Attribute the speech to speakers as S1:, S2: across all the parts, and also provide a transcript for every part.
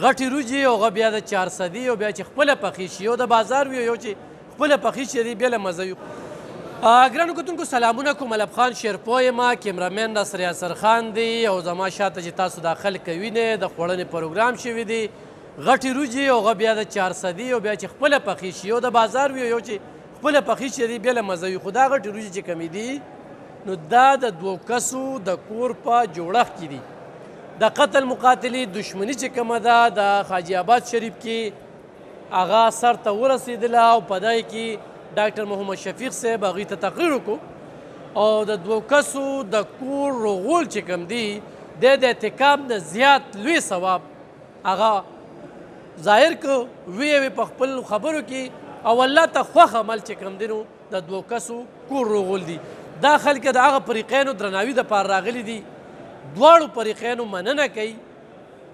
S1: غټې وریجې او هغه بیا د 400 او بیا چې خپله پخې شي یو د بازار وي یو چې خپله پخې شي دی بیا له مزه وي. ګرانو کتونکو سلامونه کوم. ملب خان شیرپو یم، کیمرامین ناصر یاسر خان دی او زما شاته چې تاسو دا خلک وینئ د خوړنې پروګرام شوي دی. غټې وریجې او هغه بیا د 400 او بیا چې خپله پخې شي یو د بازار وي یو چې خپله پخې شي دی بیا له مزه وي. خو دا غټې وریجې چې کمې دي نو دا د 2 کسو د کور په جوړښت کې دي. د قتل مقاتلې دشمني چې کومه ده د حاجي آباد شریف کې هغه سر ته ورسېدله او په دای کې ډاکټر محمد شفیق صاحب هغوی ته تقریر وکړو او د 2 کسو د کور رغول چې کوم دی د اعتکاف نه زیات لوی ثواب هغه ظاهر کړو ویې په خپل خبرو کې او الله ته خوښ عمل چې کوم دی نو د 2 کسو کور رغول دي. دا خلک د هغه فریقینو درناوي دپاره راغلي دي. دواړو فریقینو مننه کوي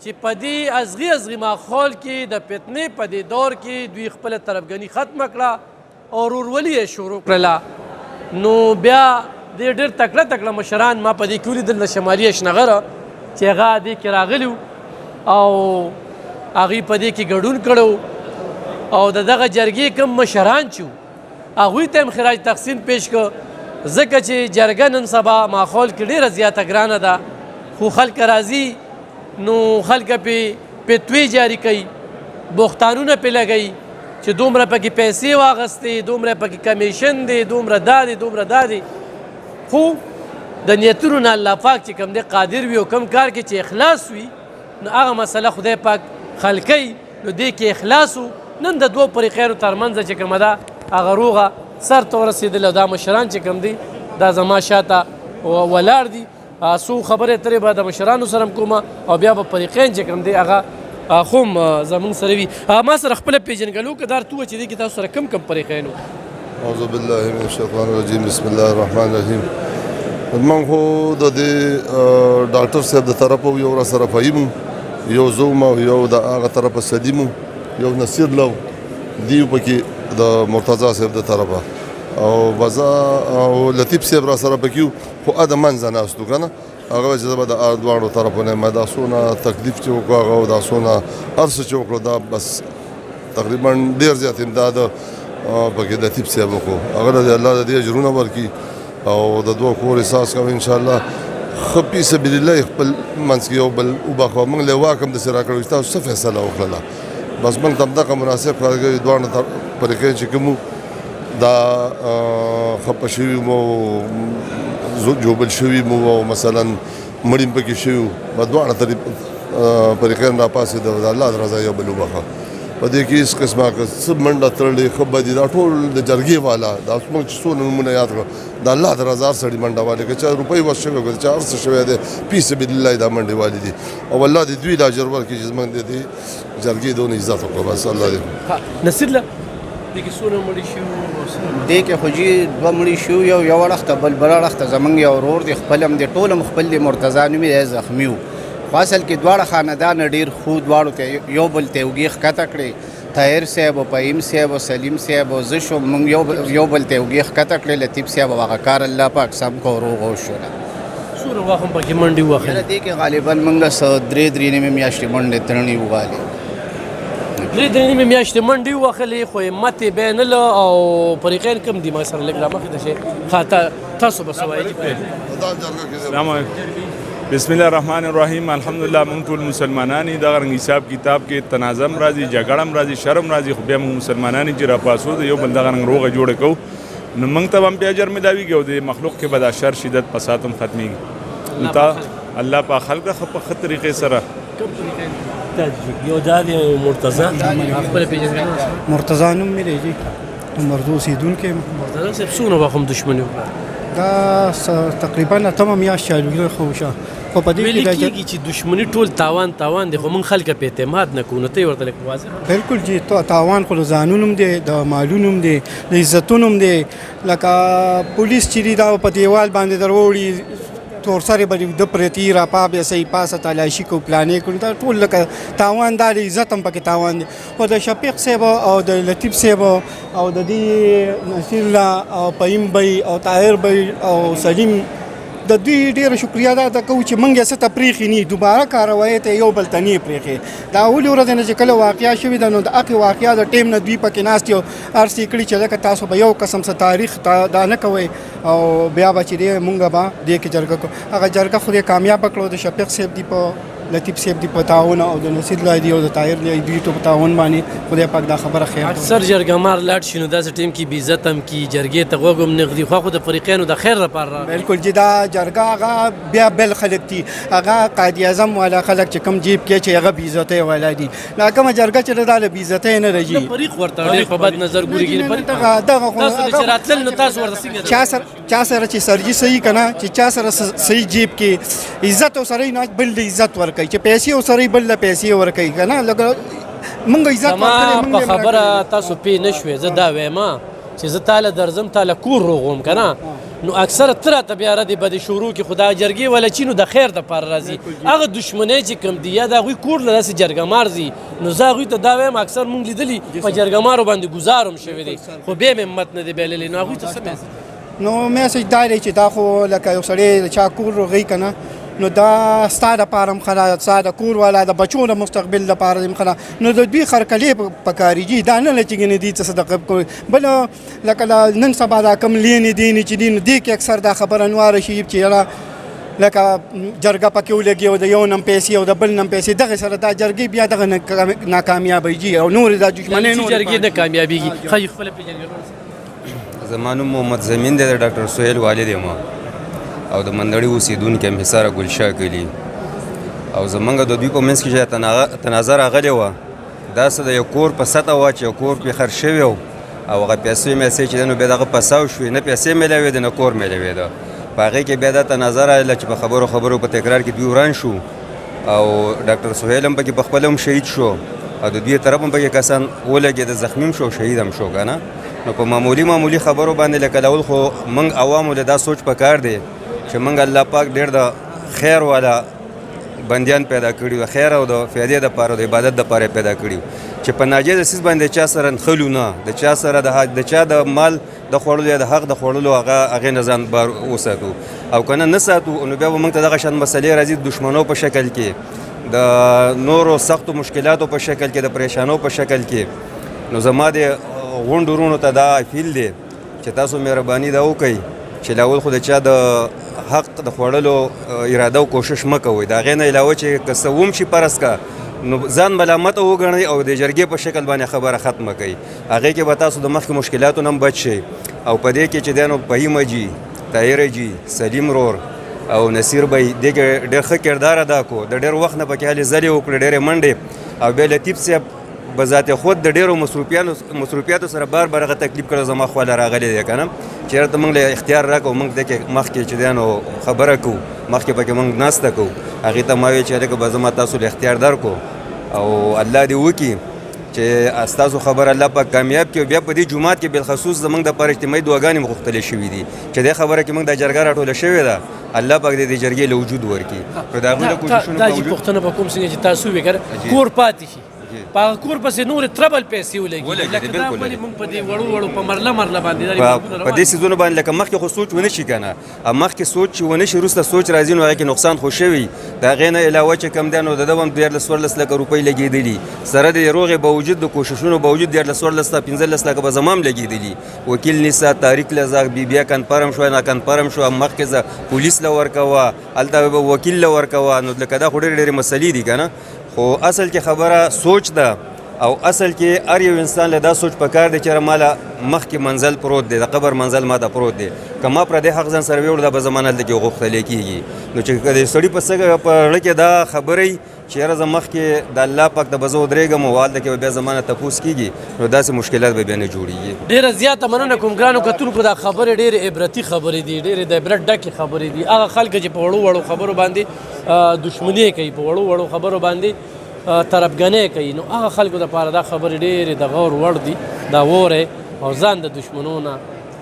S1: چې په دې ازغي ماحول کې د فتنې په دې دور کې دوی خپله طرفګني ختمه کړه او ورورولي یې شروع کړله. نو بیا دې ډېر تکړه مشران ما په دې کې ولیدل د شمالي اشنغره چې هغه دې کې راغلي او هغوی په دې کې ګډون کړی او د دغه جرګې کوم مشران چې هغوی ته هم خراج تحسین پیش کړ ځکه چې جرګه نن سبا ماحول کې ډېره زیاته ګرانه ده خو خلک راځي نو خلک پې فتوې جاري کوي، بوختانونه پې لګوي چې دومره پکې پیسې واغستې، دومره پکې کمیشن دی، دومره دا دی. خو د نیتونو نه الله پاک چې کوم دی قادر وي او کوم کار کې چې اخلاص وي نو هغه مسله خدای پاک حل کوي. نو دې کې اخلاص و نن د 2 فریقینو ترمنځ چې کومه ده هغه روغه سر ته ورسېدله. دا مشران چې کوم دي دا زما شاته ولاړ دي. څو خبرې اترې به د مشرانو سره هم کومه او بیا به فریقین چې کوم دی هغه خو هم زموږ سره وي. ما سره خپله پېژنګلو که دار تو چې دی کې تاسو سره کم فریقین وو؟
S2: اعوذ بالله من الشیطان الرجیم بسم الله الرحمن الرحیم. من خو د دې ډاکټر صاحب د طرفه یو را سره فهیم یو زوم او یو د هغه طرفه سلیم یو نصیر لو دیو پکې د مرتضی صاحب د طرفه او بزا او لطیف صاحب را سره پکې خو ا د منځه ناستو که نه هغه چې زه به د دواړو طرفونه یم دا څونه تکلیف چې وکړو هغه او دا څونه هر څه چې وکړو دا بس تقریبا ډېر زیات امداد پکې لطیف صاحب وکړو. هغه د الله د دې اجرونه ورکړي او د 2 کور احساس کوم انشاءالله ښه فی سبیل الله خپل منځ کې یو بل وبخوه. موږ له واک هم داسې راکړو چې تاسو څه فیصله وکړله بس موږ ته همدغه مناسب ښکارېږي. دواړه فریقین چې کوم دا خپه شوي مو جوبل شوي مو او مثلا مړي هم پکې شوي په دواړه فریقین راپاڅېده د الله د رضا یو بل وبخه. په دې کې هېڅ قسمه څه منډه تړلې ښه بدي دا ټول د جرګې والا دا موږ چې څونه نومونه یاد کړو د الله د رضا هر سړي منډه والي که چا روپۍ وس شوی که چا هر څه شوی دی فی سبیل الله دا منډې والي دي او الله دې دوی دا اجر ورکړي چې زموږ د دې جرګې دونه عزت وکړو. بس الله دې
S1: نصیر له دې کې څونه مړي شوي
S3: دې کې خو جي 2 مړي شوي یو اړخته بل اړخته زموږ یو ورور دی خپل هم دی ټول هم خپل دی مرتضی نومې دی زخمي و. خو اصل کې دواړه خاندان ډېر ښو دواړو ته یو بل ته اوږې ښکته کړې طاهر صاحب او فهیم صاحب او سلیم صاحب او زه شوم موږ یو بل ته اوږې ښکته کړې لطیف صاحب او هغه کار الله پاک سم کو روغ وشوله.
S1: څومره وخت هم پکې منډې ووهلې؟
S3: دې کې غالبا موږ 3 نیمې میاشتې منډې ترڼې ووهلې.
S1: 3 نیمې میاشتې منډې ووهلې خو همت یې بینله او فریقین کم دي ما سره لږ رامخې ته شي تاسو به څه وایي؟
S4: السلام علیکم. بسم الله الرحمن الرحیم. الحمدلله موږ ټول مسلمانان یو. دغه رنګ حساب کتاب کې تنازم راځي، جګړه هم راځي، شرم راځي، خو بیا موږ مسلمانان چې راپاسو د یو بل دغه رنګ روغه جوړه کوو نو موږ ته به هم بیا اجر ملاویږي او د مخلوق کې به دا شر شدت فساد هم ختمیږي. نو تا الله پاک خلق په ښه طریقې سره
S1: یو دا دی مرتضی خپله پېژنګلو
S5: مرتضی نوم مې دی مردو اوسېدونکی یم.
S1: مرتضی صاحب څومره وخت هم دښمني وکړه؟
S5: دا تقریبا 8 میاشت چالو خو شه خو په دې
S1: ویل کېږي چې دښمني ټول تاوان دی خو موږ خلک په اعتماد نه کوو. نو ته یې ورته لږ واضح
S5: بالکل جی تاوان خو د ځانونو هم دی د مالونو هم دی د عزتونو هم دی. لکه پولیس چې دی دا په دیوال باندې دروړي تورسرې به د پرتې راپا بیا صحیح پاسه تلاشي کو پلانې کړو دا ټول لکه تاوان دا د عزت هم پکې تاوان دی. خو د شفیق صاحب او د لطیف صاحب او د دې نصیر الله او فهیم بی او طاهر بی او سلیم د دوی ډیره شکریا دا کوو چې موږ یې څه ته پرېښي نه دوباره کاروایۍ ته یو بل ته نه پرېښې دا اولې ورځې نه چې کله واقعه شوې ده نو د هغې واقعه د ټیم نه دوی پکې ناست یو عرض یې کړي چې ځکه تاسو به یو قسم څه تاریخ دا نه کوئ او بیا به چې دی مونږ به دې کې جرګه کوو هغه جرګه خدای کامیابه کړو د شفیق صاحب دی په لطیف صاحب دی په تعاون او د نصیر لای دی او د طاهر لای دی په تعاون باندې خدای پاک دا خبره خیر
S1: اکثر جرګه مار لاړ شي نو داسې ټیم کې بې عزت هم کي جرګې ته غوږ هم نه ږدي خو د فریقینو د خیر لپاره راغلی
S5: بالکل چې دا جرګه هغه بیا بل خلک دي هغه قائد اعظم والا خلک چې کم جیب کې چې هغه بې عزتۍ والا دي دا کومه جرګه چې دا له بې عزتۍ نه راځي
S1: فریق ورته ډېر په بد نظر ګوري
S5: دغه
S1: تاسو چې راتلل نو تاسو ورته څنګه
S5: چا سره چې سرجي صحیح کنه چې چا سره صحیح جیب کې عزت او سره نه بل عزت ورکړي چې پیسې او سره بل پیسې ورکړي کنه لکه مونږ عزت ورکړي
S1: په خبره تاسو پی نشوي زه دا وایم چې زه تعالی درځم تعالی کور روغوم کنه نو اکثر تر ته بیا ردی بد شروع کې خدای جرګي ولا چینو د خیر د پر راځي هغه دشمنی چې کم دی یا د غوي کور لرسي جرګه مارزي نو زه غوي ته دا وایم اکثر مونږ لیدلی په جرګه مارو باندې گزارم شوی دی خو به همت نه دی بیللی نو غوي ته سمې
S5: نو میسج دا دی چې دا خو لکه یو سړی چا کور روغی کنه نو دا ستا دپاره هم ښه ده ستا د کور والا د بچو د مستقبل لپاره هم ښه ده نو د دوی خرکلې پکارېږي دا نه ده چې ګنې دي څه صدقه کوي بل لکه نن سبا دا کم لینې دینې چې دي نو دې کې اکثر دا خبره نواره شي چې یاره لکه جرګه پکې ولګي او د یو نم پیسې او د بل نم پیسې دغه سره دا جرګې بیا دغه ناکامیابېږي او نور دا دښمنۍ
S1: جرګې نه کامیابېږي ښایي خپله پېژنګلو
S6: زما نوم محمد زمین دی د ډاکټر سهیل والد یم او د مندړي اوسېدونکی یم حصاره ګلشاه کلي او زمونږ د دوی په منځ کې چې تنازع راغلی وه دا څه د یو کور په سطحه وه چې یو کور پرې خرڅ شوی و او هغه پیسې میسې چې دی نو بیا دغه پساو شوې نه پیسې میلاوېده نه کور میلاوېده په هغې کې بیا دا تنازع راغله چې په خبرو په تکرار کې دوی وران شو او ډاکټر سهیل هم پکې پخپله هم شهید شو او د دوی طرف هم پکې کسان ولګېده زخمي هم شو شهید هم شو که نه نو په معمولي خبرو باندې لکه اول خو موږ عوامو له دا سوچ پکار دی چې موږ الله پاک ډېر د خیر والا بندیان پیدا کړي د خیر او د فایدې دپاره د عبادت دپاره پیدا کړي چې په ناجیزه څیز باندې چا سره نښلو نه د چا سره د چا د مال د خوړلو یا د حق د خوړلو هغې نه ځان بار وساتو او که نه ساتو نو بیا به موږ ته دغه شان مسلې راځي د دښمنو په شکل کې د نورو سختو مشکلاتو په شکل کې د پریشانو په شکل کې نو زما د غونډو ورونو ته دا اپیل دی چې تاسو مهرباني دا وکئ چې لاول خو د چا د حق د خوړلو اراده او کوشش مه کوئ د هغې نه علاوه چې که څه هم شي فرض که نو ځان ملامته وګڼئ او د جرګې په شکل باندې خبره ختمه کوئ هغې کې به تاسو د مخکې مشکلاتو نه هم بچ شئ او په دې کې چې دی نو فهیم جي طاهر جي سلیم رور او نصیر بی دې کې ډېر ښه کردار ادا کو د ډېر وخت نه پکې هلې ځلې وکړې ډېرې منډې او بیا لطیف صاحب بذات خود د ډېرو مصروفیاتو سره بار هغه تکلیف کړی زما خواله راغلی دی که نه چېرته موږ له اختیار راکړو موږ دې کې مخکې چې دی نو خبره کوو مخکې پکې موږ ناسته کوو هغې ته ما ویل چې هلکه به زما تاسو له اختیار درکړو او الله دې وکړي چې ستاسو خبر الله پاک کامیاب کړي بیا په دې جومات کې بالخصوص زموږ دپاره اجتماعي دعاګانې غوښتلې شوي دي چې دې خبره کې موږ دا جرګه راټوله شوې ده الله پاک دې جرګې له وجود ورکړي نو د هغوی له کوششونو
S1: دا چې پوښتنه به کوم څنګه چې تاسو وې که کور پاتې شي په هغه کور پسې نورې تربل پیسې ولګي لکه دا ولې موږ په دې وړو په مرله باندې
S6: په دې څیزونو باندې لکه مخکې خو سوچ ونه شي که نه مخکې سوچ چې ونه شي وروسته سوچ راځي نو هغې کې نقصان خو شوي د هغې نه علاوه چې کم دی نو د ده هم 14 لکه روپۍ لګېدلي سره د روغې باوجود د کوششونو باوجود 14 15 لکه به زما هم لګېدلي وکیل نیسه تاریک لزاق بیا کنفرم شوه ناکنفرم شوه مخکې زه پولیس له ورکوه هلته به وکیل له ورکوه نو لکه دا خو ډېرې مسلې دي که نه خو اصل کې خبره سوچ ده او اصل کې هر یو انسان له دا سوچ پکار دی چې ماله مخکې منزل پروت دی د قبر منزل ماته پروت دی که ما پردی حق ځان سره ویوړ دا به زما نه هلته کې غوښتلی کېږي نو چې د سړي په زړه کې دا خبره چې یاره زه مخکې د الله پاک د به زه ودرېږم او هلته کې به بیا زما نه تپوس کېږي نو داسې مشکلات به بیا نه جوړېږي
S1: ډېره زیاته مننه کوم ګرانو کتونکو دا خبرې ډېرې عبرتي خبرې دي ډېرې د عبرت ډکې خبرې دي هغه خلک چې په وړو خبرو باندې دښمني کوي په وړو خبرو باندې طرفګنۍ کوي نو هغه خلکو دپاره دا خبرې ډېرې د غور وړ دي دا وورئ او ځان د دښمنو نه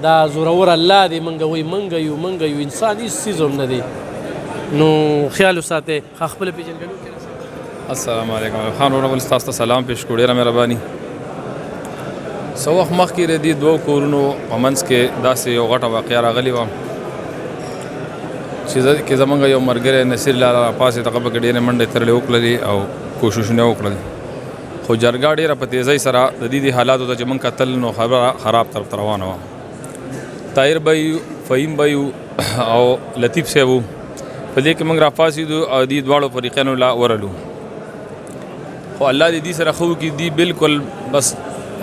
S1: دا زورور الله دی منګه وایي منګه یو انسان هېڅ څیز هم نه دی نو خیال وساتئ خپله پېژندګلو کې
S7: السلام علیکم خان ورونه بل تاسو ته سلام پیش کړو ډېره مهرباني څه وخت مخکې د دې دوو کورونو په منځ کې داسې یو غټه واقعه راغلې وه چې زمونږ یو ملګری نصیر لاله راپاسېد هغه پکې ډېرې منډې ترلې وکړلې او کوششونه وکړل خو جرګه ډېره په تیزۍ سره د دې حالاتو ته چې موږ کتل نو خبره خراب طرف ته روانه وه طاهر بی فهیم بی او لطیف صاحب په دې کې موږ راپاسېدو او دې دواړو فریقینو لا ورلو خو الله دې دې سره ښه وکړي دې بالکل بس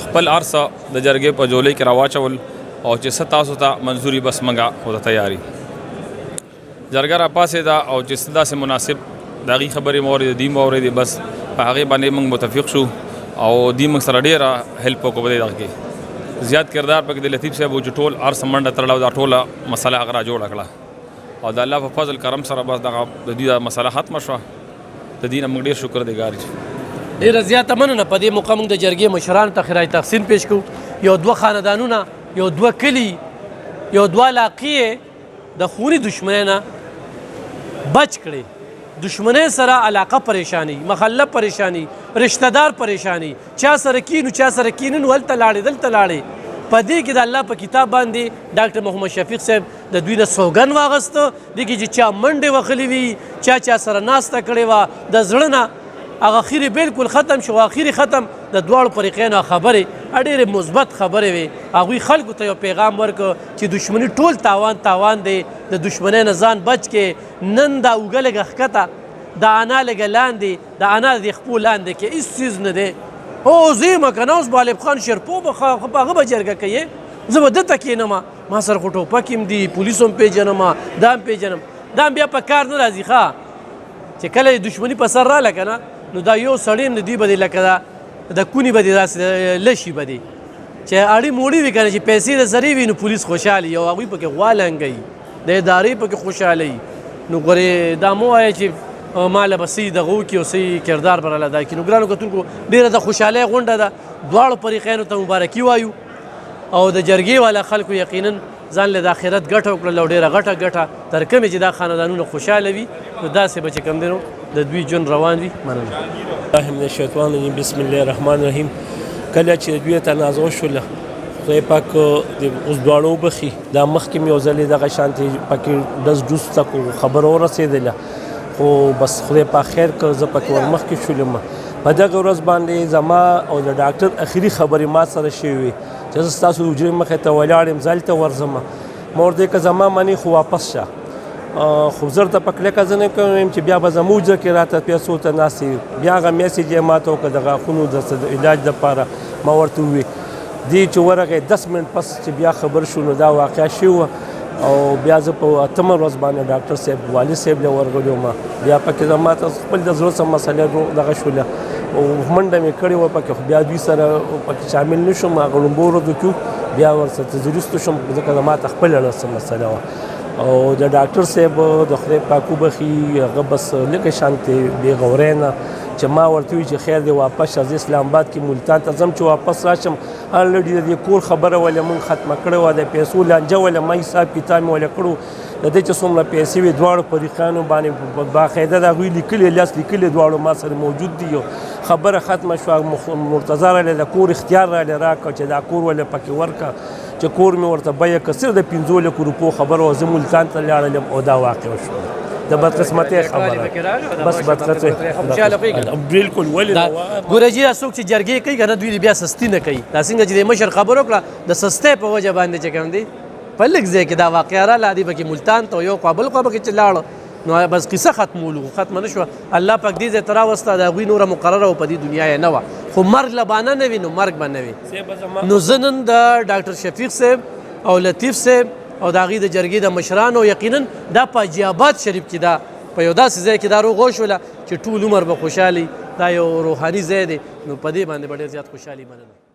S7: خپل ارسه د جرګې په جولۍ کې راواچول او چې څه تاسو ته منظوري بس منګه خو د تیاري جرګه راپاسېده او چې څه داسې مناسب د هغې خبرې مو اورېدې دې مو اورېدې بس په هغې باندې موږ متفق شو او دې موږ سره ډېره هیلپ وکړو په دې دغه کې زیات کردار پکې د لطیف صاحب و چې ټول ارسه منډه تړله او دا ټوله مسله هغه را جوړه کړه او د الله په فضل کرم سره بس دغه د دوی دا مسله ختمه شوه د دې نه موږ ډېر شکر ګزار یو
S1: ډېره زیاته مننه په دې موقع موږ د جرګې مشرانو ته خیرای تحسین پیش کوو یو دوه خاندانونه یو دوه کلي یو دوه علاقې د خوني دشمنۍ نه بچ کړې دشمنۍ سره علاقه پریشانی محله پریشانی رشتہ دار پریشانی چا سره کینو چا سره کینو هلته لاړې دلته لاړې په دې کې د الله په کتاب باندې ډاکټر محمد شفیق صاحب د دوی نه سوګند واغسته دې کې چې چا منډې وخلې وي چا سره ناسته کړې وه د زړه نه هغه اخیری بالکل ختم شو اخیری ختم د دواړو فریقینو خبرې ډېرې مثبت خبرې وې هغوی خلکو ته یو پیغام ورکړ چې دشمني ټول تاوان دی د دشمنۍ نه ځان بچ کې نن دا اوږه لږه ښکته د انا لږه لاندې د انا د خپو لاندې کې هېڅ څیز نه دی هو زه یم که نه اوس بالب خان شیرپو به هغه به جرګه کوي زه به دلته کښېنم ما سره خو ټوپک هم دي پولیس هم پېژنم دا هم پېژنم دا هم بیا په کار نه راځي ښه چې کله یې دشمني په سر راله که نه نو دا یو سړی نه دوی به دې لکه د کونې به دې داسې لشي به دې چې اړې موړې وي که نه چې پیسې د سرې وي نو پولیس خوشحاله وي او هغوی پکې غوا لنګوي د ادارې پکې خوشحاله وي نو ګورې دا مو وایه چې ما له به صحیح دغه وکړي او صحیح کردار به راله ادا کړي نو ګرانو کتونکو ډېره د خوشحالۍ غونډه ده دواړو فریقینو ته مبارکي وایو او د جرګې والا خلکو یقینا ځان له د آخرت ګټه وکړله او ډېره غټه تر کومې چې دا خاندانونه خوشحاله وي نو داسې به چې کوم دی نو د دوی ژوند روان وي مننه
S8: الله من الشیطان الرجیم بسم الله الرحمن الرحیم کله چې دوی تنازع وشوله خدای پاک اوس دواړه وبخي دا مخکې مې یو ځل دغه شانتې پکې ډز ډوز تکو خبره ورسېدله خو بس خدای پاک خیر که زه پکې ورمخکې شولم په دغه ورځ باندې زما او د ډاکټر اخري خبرې ما سره شوې وې چې زه ستاسو حجرې مخې ته ولاړ یم زه هلته ورځم ما ورته که زما منې خو واپس شه خو زر ته په کلکه زه نه کوم چې بیا به زموږ ځای کې راته پیسو ته ناست بیا هغه میسیج یې ما ته وکړه د غاښونو د علاج دپاره ما ورته وویل دې چې ورغی 10 منټ پس چې بیا خبر شو نو دا واقعه شوې وه او بیا زه په 8مه ورځ باندې ډاکټر صاحب والد صاحب له ورغلی وم بیا پکې زما ته خپل د زړه څه مسلې دغه شوله او منډه مې کړې وه پکې خو بیا دوی سره پکې شامل نه شوم هغه لومبو ورځو کې بیا ورسره وروسته شوم ځکه زما ته خپله څه مسله وه او د ډاکټر صاحب د خدای پاک وبخي هغه بس لږه شانتې بې غورۍ نه چې ما ورته وویل چې خیر دی واپس شه زه اسلام آباد کې ملتان ته ځم چې واپس راشم الرډي د دې کور خبره ولې مونږ ختمه کړې وه د پیسو لانجه ولې ما حساب کتاب مې ولې کړو د دې چې څومره پیسې وې دواړو فریقانو باندې باقاعده د هغوی لیکلې لاس لیکلې دواړو ما سره موجود دي خبره ختمه شوه مرتضی راله د کور اختیار راله راکړه چې دا کور ولې پکې ورکړه چې کور مې ورته بیه که صرف د 15 لکو روپو خبره وه زه ملتان ته لاړلم او دا واقع شوه د بدقسمتۍ خبره بس بدقسمتۍ بالکل ولې
S1: ګوره جي دا څوک چې جرګې کوي که نه دوی بیا سستي نه کوي دا څنګه چې د مشر خبره وکړه د سستۍ په وجه باندې چې کوم دی په لږ ځای کې دا واقعه راله دی پکې ملتان ته یو خوا بل خوا پکې چې لاړه نو بس قصه ختمولو ختمه نه شوه الله پاک دې ځای ته راوسته د هغوی نوره مقرره و په دې دنیا یې نه وه خو مرګ له بانه نه وي نو مرګ به نه وي نو زه نن د ډاکټر شفیق صاحب او لطیف صاحب او د هغې د جرګې د مشرانو یقینا دا په حاجي آباد شریف کې دا په یو داسې ځای کې دا روغ وشوله چې ټول عمر به خوشحالي دا یو روحاني ځای دی نو په دې باندې به ډېر زیات خوشحالي مننه